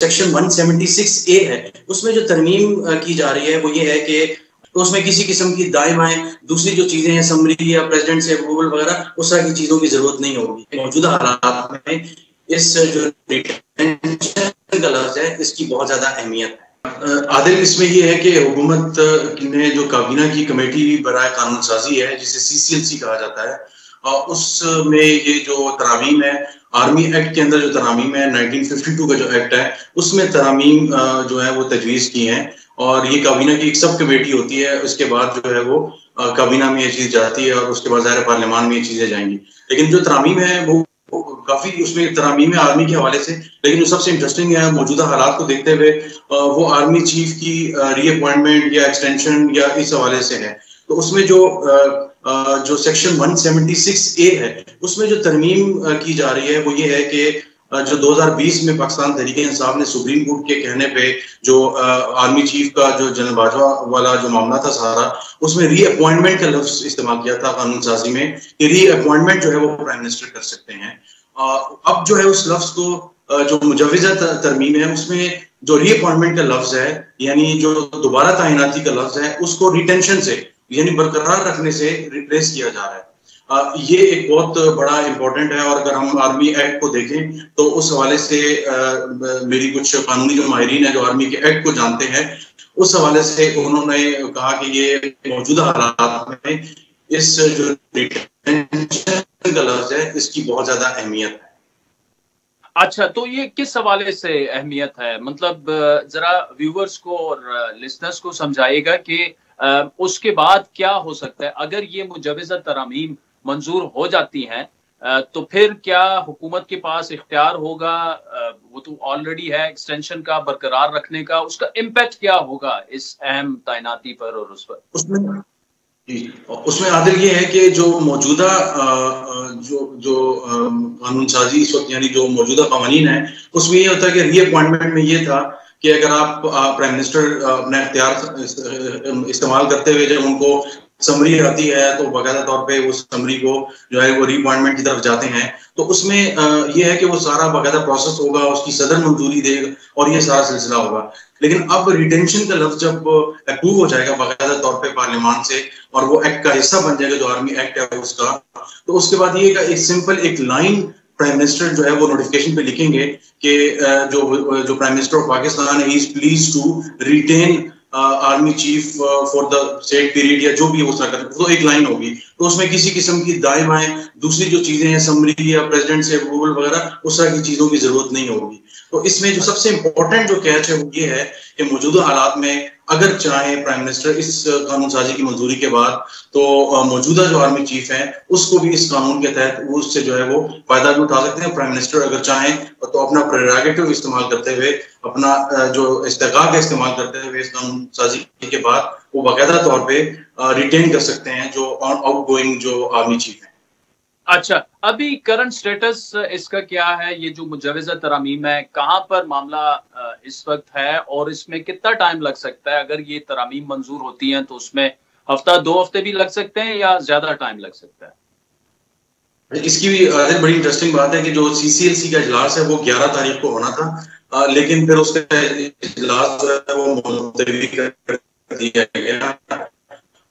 Section 176A ہے، اس میں جو ترمیم کی جا رہی ہے وہ یہ ہے کہ اس میں کسی قسم کی دائیں بائیں دوسری جو چیزیں ہیں سمری یا پریزیڈنٹ سے اپروول وغیرہ اس طرح کی چیزوں کی ضرورت نہیں ہوگی۔ موجودہ حالات میں اس جو ریٹینشن کا لفظ ہے اس کی بہت زیادہ اہمیت ہے۔ عادل، اس میں یہ ہے کہ حکومت نے جو کابینہ کی کمیٹی برائے قانون سازی ہے جسے CCLC کہا جاتا ہے، اس میں یہ جو ترامیم ہے آرمی ایکٹ کے اندر جو ترامیم ہے 1952 کا جو ایکٹ ہے اس میں ترامیم جو ہے وہ تجویز کی ہیں، اور یہ کابینہ کی ایک سب کمیٹی ہوتی ہے، اس کے بعد جو ہے وہ کابینہ میں یہ چیز جاتی ہے اور اس کے بعد ظاہر پارلیمان میں یہ چیزیں جائیں گی۔ لیکن جو ترامیم ہے وہ کافی اس میں ترامیم ہے آرمی کے حوالے سے، لیکن جو سب سے انٹرسٹنگ ہے موجودہ حالات کو دیکھتے ہوئے وہ آرمی چیف کی ری اپوائنٹمنٹ یا ایکسٹینشن یا اس حوالے سے ہے۔ تو اس میں جو سیکشن 176A ہے اس میں جو ترمیم کی جا رہی ہے وہ یہ ہے کہ جو 2020 میں پاکستان تحریک انصاف نے سپریم کورٹ کے کہنے پہ جو آرمی چیف کا جو جنرل باجوہ والا جو معاملہ تھا سارا، اس میں ری اپوائنٹمنٹ کا لفظ استعمال کیا تھا قانون سازی میں کہ ری اپوائنٹمنٹ جو ہے وہ پرائم منسٹر کر سکتے ہیں۔ اب جو ہے اس لفظ کو جو مجوزہ ترمیم ہے اس میں جو ری اپوائنٹمنٹ کا لفظ ہے یعنی جو دوبارہ تعیناتی کا لفظ ہے اس کو ریٹینشن سے یعنی برقرار رکھنے سے ریپلیس کیا جا رہا ہے۔ یہ ایک بہت بڑا امپورٹنٹ ہے، اور اگر ہم آرمی ایکٹ کو دیکھیں تو اس حوالے سے میری کچھ قانونی جو ماہرین ہیں جو آرمی کے ایکٹ کو جانتے ہیں اس حوالے سے انہوں نے کہا کہ یہ موجودہ حالات میں اس جو ریٹینشن کا لفظ ہے اس کی بہت زیادہ اہمیت ہے۔ اچھا، تو یہ کس حوالے سے اہمیت ہے؟ مطلب ذرا ویورز کو اور لسنرز کو سمجھائے گا کہ اس کے بعد کیا ہو سکتا ہے اگر یہ مجوزہ ترامیم منظور ہو جاتی ہیں تو پھر کیا حکومت کے پاس اختیار ہوگا؟ وہ تو آلریڈی ہے ایکسٹینشن کا، برقرار رکھنے کا، اس کا امپیکٹ کیا ہوگا اس اہم تعیناتی پر اور اس پر؟ اس میں عادل یہ ہے کہ جو موجودہ جو قانون سازی اس وقت یعنی جو موجودہ قوانین ہیں اس میں یہ ہوتا ہے کہ ری اپوائنٹمنٹ میں یہ تھا کہ اگر آپ پرائم منسٹر اپنا اختیار استعمال کرتے ہوئے جب ان کو سمری آتی ہے تو باقاعدہ طور پہ وہ سمری کو جو ہے وہ ری اپوائنٹمنٹ کی طرف جاتے ہیں، تو اس میں یہ ہے کہ وہ سارا باقاعدہ پروسیس ہوگا، اس کی صدر منظوری دے گا اور یہ سارا سلسلہ ہوگا۔ لیکن اب ریٹینشن کا لفظ جب اپروو ہو جائے گا باقاعدہ طور پہ پارلیمان سے اور وہ ایکٹ کا حصہ بن جائے گا جو آرمی ایکٹ ہے اس کا، تو اس کے بعد یہ ایک سمپل ایک لائن پرائم منسٹر جو ہے وہ نوٹیفیکیشن پہ لکھیں گے کہ جو پرائم منسٹر آف پاکستان ہے is please to retain army chief for the state period یا جو بھی اس طرح کا، تو ایک لائن ہوگی، تو اس میں کسی قسم کی دائیں بائیں دوسری جو چیزیں ہیں سمری یا پریزیڈنٹ سے اپروول وغیرہ اس طرح کی چیزوں کی ضرورت نہیں ہوگی۔ تو اس میں جو سب سے امپورٹنٹ جو کیچ ہے وہ یہ ہے کہ موجودہ حالات میں اگر چاہیں پرائم منسٹر اس قانون سازی کی منظوری کے بعد تو موجودہ جو آرمی چیف ہیں اس کو بھی اس قانون کے تحت اس سے جو ہے وہ فائدہ بھی اٹھا سکتے ہیں۔ پرائم منسٹر اگر چاہیں تو اپنا پریراگیٹو استعمال کرتے ہوئے اپنا جو استحقاق کا استعمال کرتے ہوئے اس قانون سازی کے بعد وہ باقاعدہ طور پہ ریٹین کر سکتے ہیں جو آؤٹ گوئنگ جو آرمی چیف ہیں۔ اچھا، ابھی کرنٹ سٹیٹس اس کا کیا ہے؟ یہ جو مجوزہ ترامیم ہے کہاں پر معاملہ اس وقت ہے اور اس میں کتنا ٹائم لگ سکتا ہے؟ اگر یہ ترامیم منظور ہوتی ہیں تو اس میں ہفتہ 2 ہفتے بھی لگ سکتے ہیں یا زیادہ ٹائم لگ سکتا ہے؟ اس کی بھی بڑی انٹرسٹنگ بات ہے کہ جو CCLC کا اجلاس ہے وہ 11 تاریخ کو ہونا تھا، لیکن پھر اس کا اجلاس جو ہے وہ ملتوی کر دیا گیا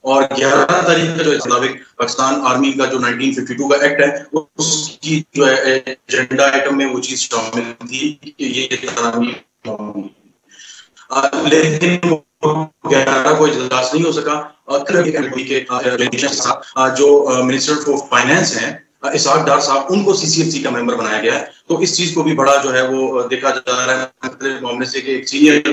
اور 11 تاریخ کا جو مطابق پاکستان آرمی کا جو 1952 کا ایکٹ ہے اس کی جو ہے ایجنڈا آئٹم میں وہ چیز شامل تھی کہ یہ ترامیم ہوگی، لیکن 11 کو اجلاس نہیں ہو سکا۔ جو منسٹر آف فائنانس ہیں اسحاق ڈار صاحب ان کو CCLC کا ممبر بنایا گیا ہے، تو اس چیز کو بھی بڑا جو ہے وہ دیکھا جا رہا ہے معاملے سے کہ ایک سینئر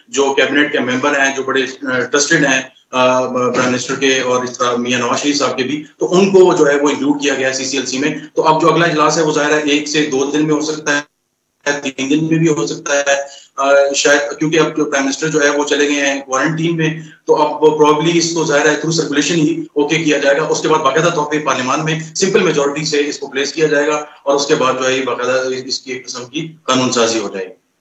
جو کیبنٹ کے ممبر ہیں جو بڑے ٹرسٹڈ ہیں پرائم منسٹر کے اور اس طرح میاں نواز شریف صاحب کے بھی، تو ان کو جو ہے وہ انکلوڈ کیا گیا ہے CCLC میں۔ تو اب جو اگلا اجلاس ہے وہ ظاہر ہے 1 سے 2 دن میں ہو سکتا ہے، 3 دن میں بھی ہو سکتا ہے شاید، کیونکہ اب جو پرائم منسٹر جو ہے وہ چلے گئے ہیں کوارنٹین میں، تو اب پروبلی اس کو ظاہر ہے تھرو سرکولیشن ہی اوکے کیا جائے گا، اس کے بعد باقاعدہ طور پہ پارلیمان میں سمپل میجورٹی سے اس کو پلیس کیا جائے گا اور اس کے بعد جو ہے باقاعدہ اس کی ایک قسم کی قانون سازی ہو جائے گی۔